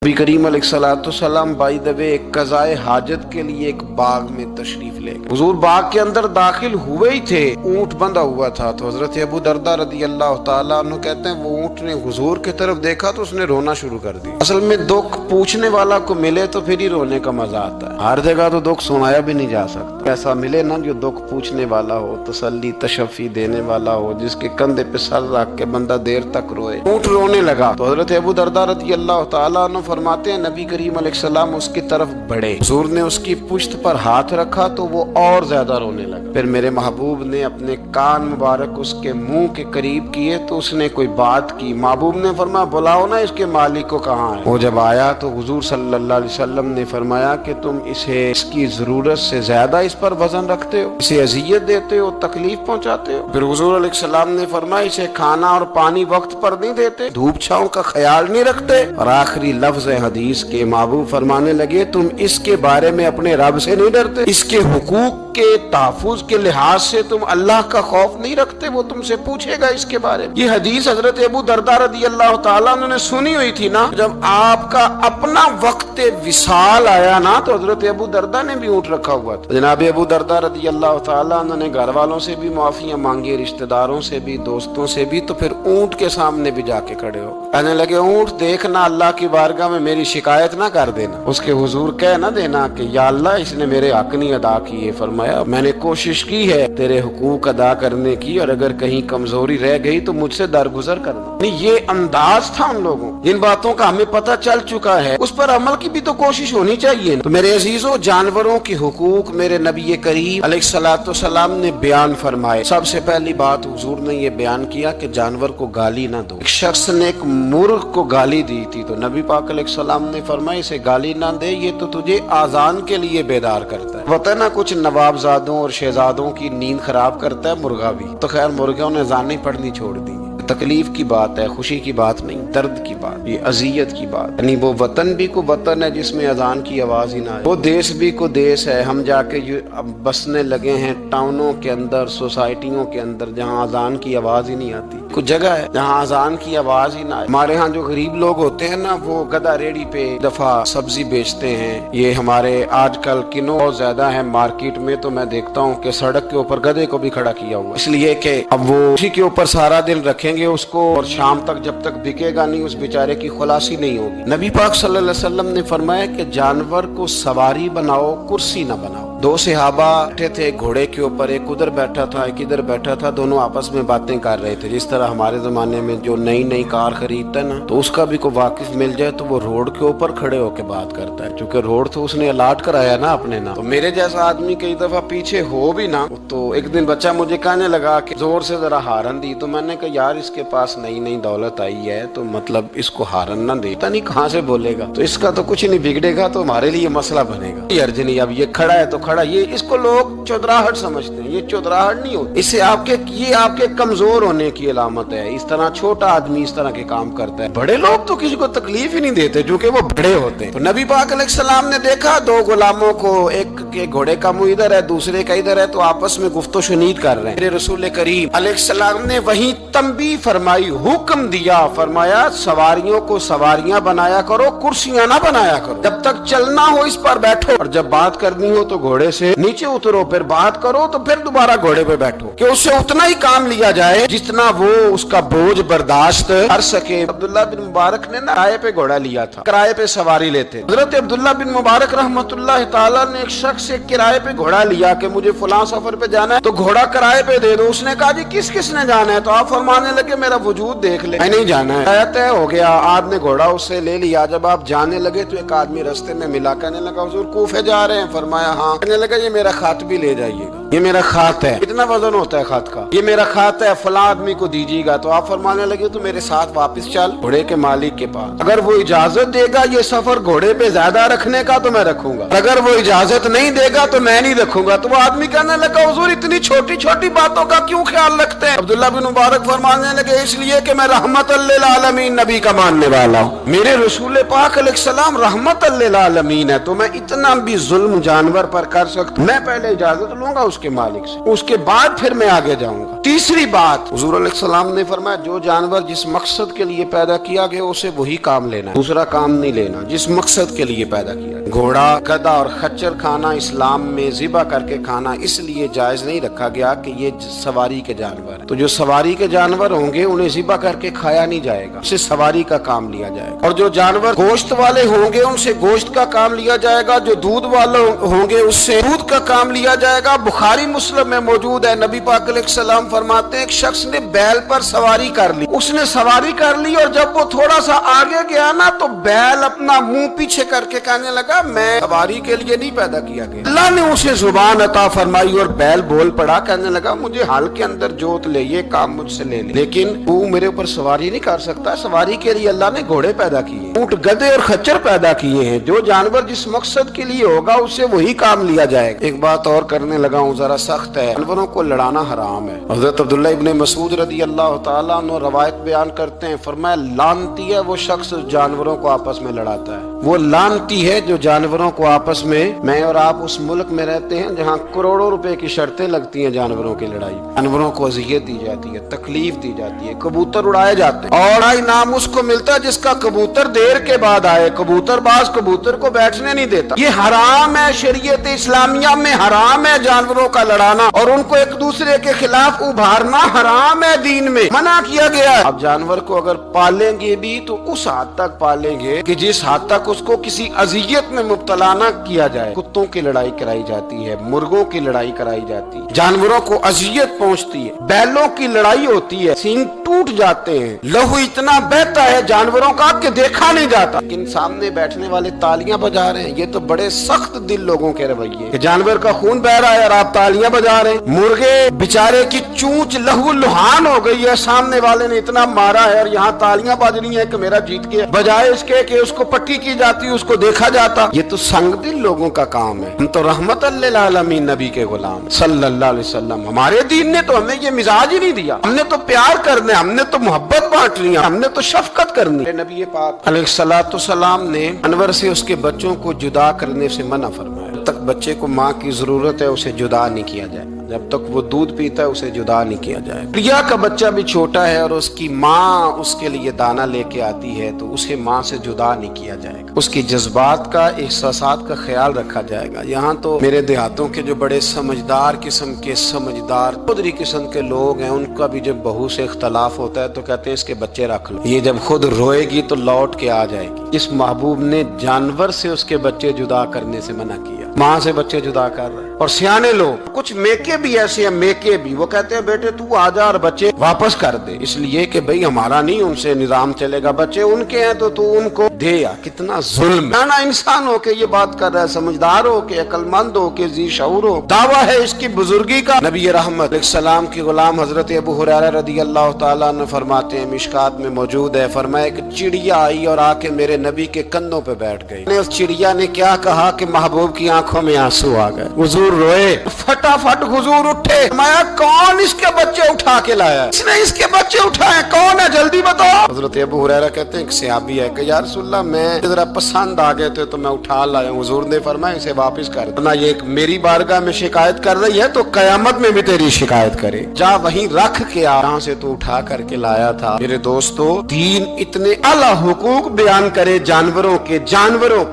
नबी करीम अलैहिस्सलाम by the way कज़ाए हाजत के लिए एक बाग में तशरीफ ले गए। हुजूर बाग के अंदर दाखिल हुए ही थे, ऊंट बंधा हुआ था। तो हजरत अबू दरदा रदी अल्लाह तआला अन्हु कहते हैं वो ऊंट ने हुजूर की तरफ देखा तो उसने रोना शुरू कर दिया। असल में दुख पूछने वाला को मिले तो फिर ही रोने का मजा आता है, हर जगह तो दुख सुनाया भी नहीं जा सकता। ऐसा मिले ना जो दुख पूछने वाला हो, तसल्ली तशफ़ी देने वाला हो, जिसके कंधे पे सर रख के बंदा देर तक रोए। ऊंट रोने लगा तो हजरत अबू दरदा रदी अल्लाह तआला अन्हु फरमाते हैं नबी करीम अलैहिस्सलाम उसकी तरफ बढ़े, हुजूर ने उसकी पुश्त पर हाथ रखा तो वो और ज्यादा रोने लगा। फिर मेरे महबूब ने अपने कान मुबारक उसके मुंह के करीब किए तो उसने कोई बात की। महबूब ने फरमाया बुलाओ ना इसके मालिक को, कहाँ है। वो जब आया तो हुजूर सल्लल्लाहु अलैहि वसल्लम ने फरमाया कि तुम इसे इसकी जरूरत से ज्यादा इस पर वजन रखते हो, इसे अजियत देते हो, तकलीफ पहुंचाते हो। फिर हुजूर अलैहिस्सलाम ने फरमाया इसे खाना और पानी वक्त पर नहीं देते, धूप छांव का ख्याल नहीं रखते। और आखिरी लफ्ज हदीस के महबूब फरमाने लगे तुम इसके बारे में अपने रब से नहीं डरते, इसके हुकूक के तहफ़्फ़ुज़ के लिहाज से तुम अल्लाह का खौफ नहीं रखते, वो तुमसे पूछेगा इसके बारे में। ये हदीस हजरत अबू दरदा रदी अल्लाह तआला ने सुनी हुई थी ना। जब आपका अपना वक्त विसाल आया ना तो हजरत अबू दरदा ने भी ऊँट रखा हुआ था। जनाब अबू दरदा रदी अल्लाह तआला ने घर वालों से भी माफियां मांगी, रिश्तेदारों से भी, दोस्तों से भी। तो फिर ऊँट के सामने भी जाके खड़े हो कहने लगे ऊँट देखना अल्लाह की बारगाह में मेरी शिकायत ना कर देना, उसके हुजूर कह ना देना कि या अल्लाह इसने मेरे हक नहीं अदा किए। फरमाया मैंने कोशिश की है तेरे हुकूक अदा करने की, और अगर कहीं कमजोरी रह गई तो मुझसे दरगुजर करना। ये अंदाज था उन लोगों, जिन बातों का हमें पता चल चुका है उस पर अमल की भी तो कोशिश होनी चाहिए। तो मेरे अजीजों जानवरों के हुकूक मेरे नबी करीम अलैहिस्सलाम ने बयान फरमाए। सबसे पहली बात हुजूर ने ये बयान किया कि जानवर को गाली ना दो। एक शख्स ने एक मुर्ग को गाली दी थी तो नबी पाक अलैहिस्सलाम ने फरमाया इसे गाली ना दे, ये तो तुझे आजान के लिए बेदार करता है। पता ना कुछ नवाबजादों और शहजादों की नींद खराब करता है मुर्गा भी। तो खैर मुर्गों ने अज़ानें पढ़नी छोड़ दी। तकलीफ की बात है, खुशी की बात नहीं, दर्द की बात, ये अजियत की बात। यानी वो वतन भी को वतन है जिसमें अजान की आवाज ही ना आए, वो देश भी को देश है। हम जाके अब बसने लगे हैं टाउनों के अंदर, सोसाइटियों के अंदर जहाँ अजान की आवाज ही नहीं आती। कुछ जगह है जहाँ अजान की आवाज ही ना आए। हमारे यहाँ जो गरीब लोग होते हैं ना वो गधा रेडी पे दफा सब्जी बेचते हैं। ये हमारे आजकल किनो बहुत ज्यादा है मार्केट में, तो मैं देखता हूँ कि सड़क के ऊपर गधे को भी खड़ा किया हुआ, इसलिए कि अब वो उसी के ऊपर सारा दिन रखेंगे उसको, और शाम तक जब तक बिकेगा नहीं उस बेचारे की खुलासी नहीं होगी। नबी पाक सल्लल्लाहु अलैहि वसल्लम ने फरमाया कि जानवर को सवारी बनाओ, कुर्सी न बनाओ। दो सहाबा बैठे थे घोड़े के ऊपर, एक उधर बैठा था एक इधर बैठा था, दोनों आपस में बातें कर रहे थे। जिस तरह हमारे जमाने में जो नई नई कार खरीदता है ना तो उसका भी कोई वाकिफ मिल जाए तो वो रोड के ऊपर खड़े होकर बात करता है, क्योंकि रोड तो उसने अलाट कराया ना अपने नाम। तो मेरे जैसा आदमी कई दफा पीछे हो भी ना। तो एक दिन बच्चा मुझे कहने लगा कि जोर से जरा हारन दी, तो मैंने कहा यार इसके पास नई नई दौलत आई है तो मतलब इसको हारन ना दे, पता नहीं कहाँ से बोलेगा, तो इसका तो कुछ नहीं बिगड़ेगा तो हमारे लिए मसला बनेगा। ये अर्ज नहीं, अब ये खड़ा है तो खड़ा, ये इसको लोग चौधराहट समझते हैं, ये चौधराहट नहीं होती। इससे ये आपके कमजोर होने की अलामत है। इस तरह छोटा आदमी इस तरह के काम करता है। बड़े लोग तो किसी को तकलीफ ही नहीं देते क्योंकि वो बड़े होते हैं। तो नबी पाक अलैहिस्सलाम ने देखा दो गुलामों को, एक के घोड़े का मुंह इधर है दूसरे का इधर है, तो आपस में गुफ्तो शुनीद कर रहे हैं। मेरे रसूल करीम अलैहिस्सलाम ने वही तंबीह फरमाई, हुक्म दिया, फरमाया सवारियों को सवारियां बनाया करो, कुर्सियां ना बनाया करो। जब तक चलना हो इस पर बैठो, और जब बात करनी हो तो घोड़े से नीचे उतरो, फिर बात करो तो फिर दोबारा घोड़े पे बैठो, कि उससे उतना ही काम लिया जाए जितना वो उसका बोझ बर्दाश्त कर सके। अब्दुल्ला बिन मुबारक ने ना किराए पे घोड़ा लिया था, किराए पे सवारी लेते। हजरत अब्दुल्ला बिन मुबारक रहमतुल्लाह ताला ने एक शख्स से किराए पे घोड़ा लिया कि मुझे फलां सफर पे जाना है तो घोड़ा किराए पे दे दो। उसने कहा जी किस किसने जाना है? तो आप फरमाने लगे मेरा वजूद देख ले, मैं नहीं जाना है। तय हो गया, आपने घोड़ा उससे ले लिया। जब आप जाने लगे तो एक आदमी रास्ते में मिला, कहने लगा हुजूर कूफे जा रहे हैं? फरमाया हाँ। कहने लगा ये मेरा खात भी ले जाइएगा, ये मेरा खात है। कितना वजन होता है खात का? ये मेरा खात है, फला आदमी को दीजिएगा। तो आप फरमाने लगे तो मेरे साथ वापस चल घोड़े के मालिक के पास, अगर वो इजाजत देगा ये सफर घोड़े पे ज्यादा रखने का तो मैं रखूंगा, अगर वो इजाजत नहीं देगा तो मैं नहीं रखूंगा। तो वो आदमी कहने लगा हुजूर इतनी छोटी छोटी बातों का क्यों ख्याल रखते हैं? अब्दुल्ला बिन मुबारक फरमाने लगे इसलिए कि मैं रहमतल लिल आलमीन नबी का मानने वाला हूँ, मेरे रसूल पाक अलैहिस्सलाम रहमतल लिल आलमीन है, तो मैं इतना भी जुल्म जानवर पर कर सकता हूँ। मैं पहले इजाजत लूंगा उसके मालिक से, उसके बाद फिर मैं आगे जाऊंगा। तीसरी बात, हुजूर अलैहिस्सलाम ने फरमाया जो जानवर जिस मकसद के लिए पैदा किया गया उसे वही काम लेना है, दूसरा काम नहीं लेना जिस मकसद के लिए पैदा किया। घोड़ा, गधा और खच्चर खाना इस्लाम में ज़िबा करके खाना इसलिए जायज नहीं रखा गया कि ये सवारी के जानवर है, तो जो सवारी के जानवर होंगे उन्हें ज़िबा करके खाया नहीं जाएगा, उससे सवारी का काम लिया जाएगा। और जो जानवर गोश्त वाले होंगे उनसे गोश्त का काम लिया जाएगा, जो दूध वाले होंगे उससे दूध का काम लिया जाएगा। बुखारी मुस्लिम में मौजूद है, नबी पाक अलैहिस्सलाम फरमाते हैं एक शख्स ने बैल पर सवारी कर ली, उसने सवारी कर ली और जब वो थोड़ा सा आगे गया ना तो बैल अपना मुंह पीछे करके कहने लगा मैं सवारी के लिए नहीं पैदा किया गया। अल्लाह ने उसे जुबान अता फरमाई और बैल बोल पड़ा, कहने लगा मुझे हाल के अंदर जोत ले, ये काम मुझसे ले, लेकिन तू मेरे ऊपर सवारी नहीं कर सकता। सवारी के लिए अल्लाह ने घोड़े पैदा किए, ऊंट, गधे और खच्चर पैदा किए हैं। जो जानवर जिस मकसद के लिए होगा उससे वही काम लिया जाएगा। एक बात और करने लगा हूँ, जरा सख्त है, जानवरों को लड़ाना हराम है। हज़रत अब्दुल्लाह इब्न मसूद रदी अल्लाह तआला अन्हु रवायत बयान करते हैं, फरमाया लानती है वो शख्स जानवरों को आपस में लड़ाता है, वो लानती है जो जानवरों को आपस में। मैं और आप उस मुल्क में रहते हैं जहाँ करोड़ों रुपए की शर्तें लगती हैं जानवरों की लड़ाई, जानवरों को अज़ियत दी जाती है, तकलीफ दी जाती है, कबूतर उड़ाए जाते हैं और इनाम उसको मिलता है जिसका कबूतर देर के बाद आए। कबूतरबाज कबूतर को बैठने नहीं देता। ये हराम है, शरीयत इस्लामिया में हराम है जानवरों का लड़ाना और उनको एक दूसरे के खिलाफ उभारना हराम है, दीन में मना किया गया है। अब जानवर को अगर पालेंगे भी तो उस हद तक पालेंगे कि जिस हद तक उसको किसी अजियत में मुब्तला न किया जाए। कुत्तों की लड़ाई कराई जाती है, मुर्गों की लड़ाई कराई जाती है, जानवरों को अजियत पहुंचती है, बैलों की लड़ाई होती है, सींग टूट जाते हैं, लहू इतना बहता है जानवरों का कि देखा नहीं जाता, लेकिन सामने बैठने वाले तालियां बजा रहे हैं। ये तो बड़े सख्त दिल लोगों के रवैये कि जानवर का खून बह रहा है और आप तालियां बजा रहे हैं। मुर्गे बेचारे की चूंच लहू लुहान हो गई है, सामने वाले ने इतना मारा है और यहाँ तालियां बज रही है कि मेरा जीत गया, बजाय इसके कि उसको पट्टी की जाती, उसको देखा जाता। ये तो संग दिल लोगों का काम है। हम तो रहमतल लिल आलमीन नबी के गुलाम सल्लल्लाहु अलैहि वसल्लम, हमारे दीन ने तो हमें ये मिजाज ही नहीं दिया। हमने तो प्यार करने, हमने तो मोहब्बत बांटनी, हमने तो शफकत करनी। नबी पाक अलैहिस्सलातु सलाम ने जानवर से उसके बच्चों को जुदा करने से मना फरमाया। जब तक बच्चे को माँ की जरूरत है उसे जुदा नहीं किया जाए, जब तक वो दूध पीता है उसे जुदा नहीं किया जाए। प्रिया का बच्चा भी छोटा है और उसकी माँ उसके लिए दाना लेके आती है तो उसे माँ से जुदा नहीं किया जाएगा, उसकी जज्बात का, एहसासात का ख्याल रखा जाएगा। यहाँ तो मेरे देहातों के जो बड़े समझदार किस्म के, समझदार खुदरी किस्म के लोग हैं, उनका भी जब बहू से इख्तलाफ होता है तो कहते हैं इसके बच्चे रख लो, ये जब खुद रोएगी तो लौट के आ जाएगी। इस महबूब ने जानवर से उसके बच्चे जुदा करने से मना किया, माँ से बच्चे जुदा कर रहे हैं। और सियाने लोग, कुछ मेके भी ऐसे हैं, मेके भी, वो कहते हैं बेटे तू आ जा और बच्चे वापस कर दे, इसलिए कि भाई हमारा नहीं उनसे निजाम चलेगा, बच्चे उनके हैं तो तू उनको दे। या कितना जुल्म है ना। इंसान हो के ये बात कर रहा है, समझदार हो के, अक्लमंद हो के, जी शऊर हो, दावा है इसकी बुजुर्गी का। नबी रहमत अलैहिस्सलाम के गुलाम हजरत अबू हुरैरा रदी अल्लाह तआला अन्हु फरमाते हैं, मिशकात में मौजूद है, फरमाया एक चिड़िया आई और आके मेरे नबी के कंधों पे बैठ गई। उस चिड़िया ने क्या कहा कि महबूब की आंखों में आंसू आ गए, हुजूर रोए, फटाफट हुजूर उठे, मैं कौन इसके बच्चे उठा के लाया, इसने इसके बच्चे उठाए, कौन है जल्दी बताओ। हजरत अबू हुरैरा कहते हैं एक सहाबी है कि या रसूलल्लाह मैं जरा पसंद आ गए थे तो मैं उठा लाया। हुजूर ने फरमाया इसे वापस कर दो, ना ये मेरी बारगाह में शिकायत कर रही है तो कयामत में भी तेरी शिकायत करे, जा वहीं रख के आ जहाँ से तू उठा करके लाया था। मेरे दोस्तों, दीन इतने आला हुकूक बयान करे जानवरों के,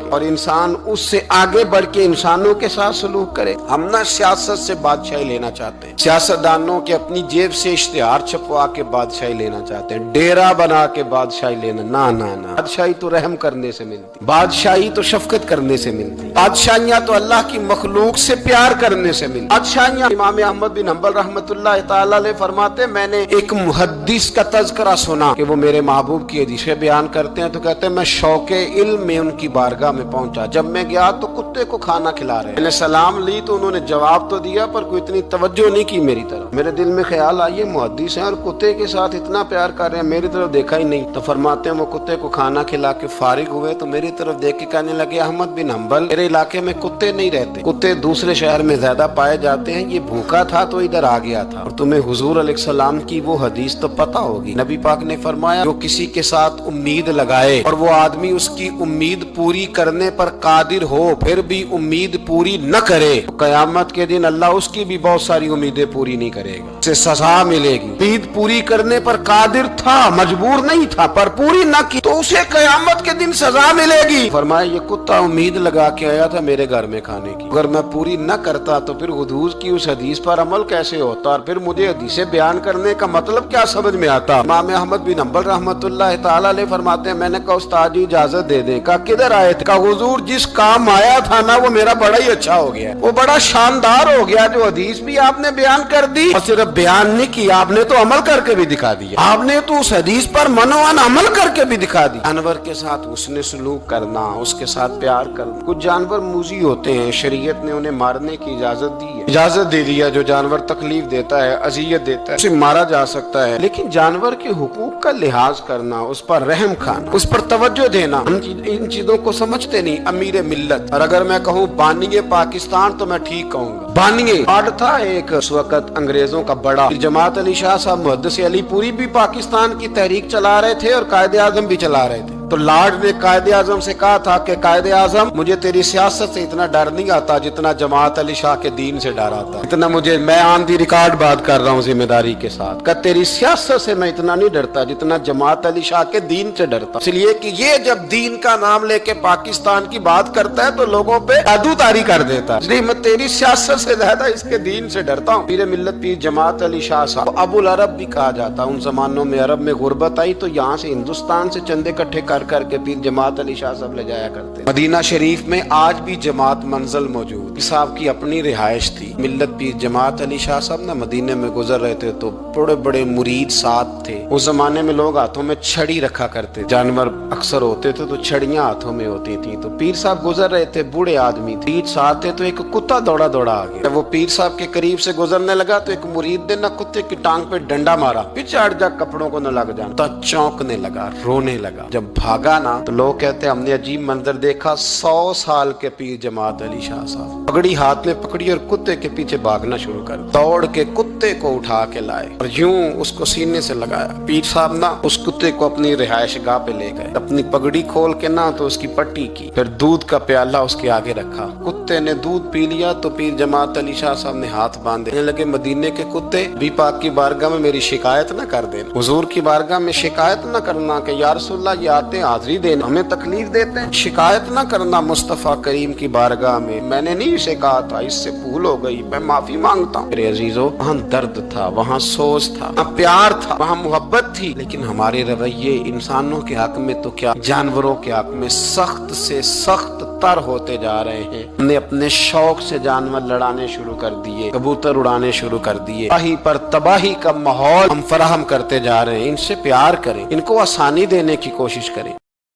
और इंसान उससे आगे बढ़ के इंसानों के साथ सलूक करे। हम ना सियासत से बादशाही लेना चाहते हैं, सियासतदानों के अपनी जेब से इश्तिहार छपवा के बादशाही लेना चाहते हैं, डेरा बना के बादशाही लेना, ना ना ना। बादशाही तो रहम करने से मिलती, बादशाही तो शफकत करने से मिलती, बादशाहियां तो अल्लाह की मखलूक से प्यार करने से मिलती। बादशाहियां, इमाम अहमद बिन हंबल रहमतुल्लाह तआला अलैह फरमाते, मैंने एक मुहद्दिस का तज़किरा सुना कि वो मेरे महबूब की हदीसें बयान करते हैं तो कहते हैं मैं शौके इल्म में उनकी बारगाह में पहुंचा, जब मैं गया तो कुत्ते को खाना खिला रहे, मैंने सलाम ली तो उन्होंने जवाब तो दिया पर कोई इतनी तवज्जो नहीं की मेरी तरफ। मेरे दिल में ख्याल आया ये मुहद्दिस हैं और कुत्ते के साथ इतना प्यार कर रहे हैं, मेरी तरफ देखा ही नहीं। तो फरमाते हैं वो कुत्ते को खाना खिला के फारिग हुए तो मेरी तरफ देख के कहने लगे, अहमद बिन हंबल, मेरे इलाके में कुत्ते नहीं रहते, कुत्ते दूसरे शहर में ज्यादा पाए जाते हैं, ये भूखा था तो इधर आ गया था। और तुम्हें हुजूर अलैहिस्सलाम की वो हदीस तो पता होगी, नबी पाक ने फरमाया जो किसी के साथ उम्मीद लगाए और वो आदमी उसकी उम्मीद पूरी करने पर कादिर हो फिर भी उम्मीद पूरी न करे, क़यामत के दिन अल्लाह उसकी भी बहुत सारी उम्मीदें पूरी नहीं करेगा, उसे सजा मिलेगी। उम्मीद पूरी करने पर कादिर था, मजबूर नहीं था, पर पूरी न की तो उसे क़यामत के दिन सजा मिलेगी। फरमाया ये कुत्ता उम्मीद लगा के आया था मेरे घर में खाने की, अगर मैं पूरी न करता तो फिर हुजूर की उस हदीस पर अमल कैसे होता, और फिर मुझे हदीसें बयान करने का मतलब क्या समझ में आता। इमाम अहमद बिन हंबल रहमतुल्लाह तआला अलैह फरमाते हैं, मैंने कहा उस्ताद जी इजाजत दे दें। कहा किधर आए थे? कहा हुजूर जिस काम आया था ना वो मेरा बड़ा ही अच्छा हो गया, वो बड़ा शानदार हो गया। जो हदीस भी आपने बयान कर दी, और सिर्फ बयान नहीं किया, आपने तो अमल करके भी दिखा दिया। आपने तो उस हदीस पर मनोवन अमल करके भी दिखा दिया। जानवर के साथ उसने सलूक करना, उसके साथ प्यार करना। कुछ जानवर मूजी होते हैं, शरीयत ने उन्हें मारने की इजाजत दी है, इजाजत दे दिया। जो जानवर तकलीफ देता है, अजियत देता है, उसे मारा जा सकता है। लेकिन जानवर के हुकूक का लिहाज करना, उस पर रहम खाना, उस पर तवज्जो देना, हम इन चीजों को समझते नहीं। अमीर मिल्लत, और अगर मैं कहूँ बानिए पाकिस्तान तो मैं ठीक कहूँगा। बानिए आड़ था एक उस वक्त अंग्रेजों का बड़ा, जमात अली शाह साहब मुहद्दिस अली पूरी भी पाकिस्तान की तहरीक चला रहे थे और कायदे आजम भी चला रहे थे। तो लॉर्ड ने कायदे आजम से कहा था कि कायदे आजम मुझे तेरी सियासत से इतना डर नहीं आता जितना जमात अली शाह के दीन से डर आता। इतना मुझे, मैं ऑन दी रिकॉर्ड बात कर रहा हूँ जिम्मेदारी के साथ, कि तेरी सियासत से मैं इतना नहीं डरता जितना जमात अली शाह के दीन से डरता। इसलिए कि ये जब दीन का नाम लेके पाकिस्तान की बात करता है तो लोगों पे जादूतारी कर देता है। इसलिए मैं तेरी सियासत से ज्यादा इसके दीन से डरता हूँ। पीर मिल्लत पीर जमात अली शाह साहब अबुल अरब भी कहा जाता। उन जमानों में अरब में गुर्बत आई तो यहाँ से हिंदुस्तान से चंदे इकट्ठे कर करके पीर जमात अली शाह साहब ले जाया करते। मदीना शरीफ में आज भी जमात मंजिल मौजूद, साहब की अपनी रिहाइश थी। मिल्लत पीर जमात अली शाह साहब ना मदीने में गुजर रहे थे तो बड़े बड़े मुरीद साथ थे। उस जमाने में लोग हाथों में छड़ी रखा करते, जानवर अक्सर होते थे तो छड़ियां हाथों में होती थी। तो पीर साहब गुजर रहे थे, बूढ़े आदमी थे, साथ थे तो एक कुत्ता दौड़ा दौड़ा आ गया। जब वो पीर साहब के करीब से गुजरने लगा तो एक मुरीद ने ना कुत्ते की टांग पे डंडा मारा, पीछे हट जा, कपड़ों को न लग जाना। चौंकने लगा, रोने लगा। जब भागा ना तो लोग कहते हमने अजीब मंजर देखा। 100 साल के पीर जमात अली शाह साहब पगड़ी हाथ में पकड़ी और कुत्ते के पीछे भागना शुरू कर, दौड़ के कुत्ते को उठा के लाए और यूं उसको सीने से लगाया। पीर साहब ना उस कुत्ते को अपनी रिहाइश गाह पे ले गए, अपनी पगड़ी खोल के ना तो उसकी पट्टी की, फिर दूध का प्याला उसके आगे रखा। कुत्ते ने दूध पी लिया तो पीर जमात अली शाह साहब ने हाथ बांधे लगे, मदीने के कुत्ते भी पाक की बारगाह में मेरी शिकायत न कर देना, हुजूर की बारगाह में शिकायत न करना कि या रसूलल्लाह ये आते हैं हाजिरी देना, हमें तकलीफ देते हैं, शिकायत न करना मुस्तफा करीम की बारगाह में, मैंने नहीं इसे कहा था, इससे भूल हो गई, मैं माफी मांगता हूँ। मेरे अजीजों, वहाँ दर्द था, वहाँ सोच था, वहाँ प्यार था, वहाँ मोहब्बत थी। लेकिन हमारे रवैये इंसानों के हक में तो क्या, जानवरों के हक में सख्त से सख्त तर होते जा रहे हैं। हमने अपने शौक से जानवर लड़ाने शुरू कर दिए, कबूतर उड़ाने शुरू कर दिए, तबाही पर तबाही का माहौल हम फराहम करते जा रहे हैं। इनसे प्यार करें, इनको आसानी देने की कोशिश करें।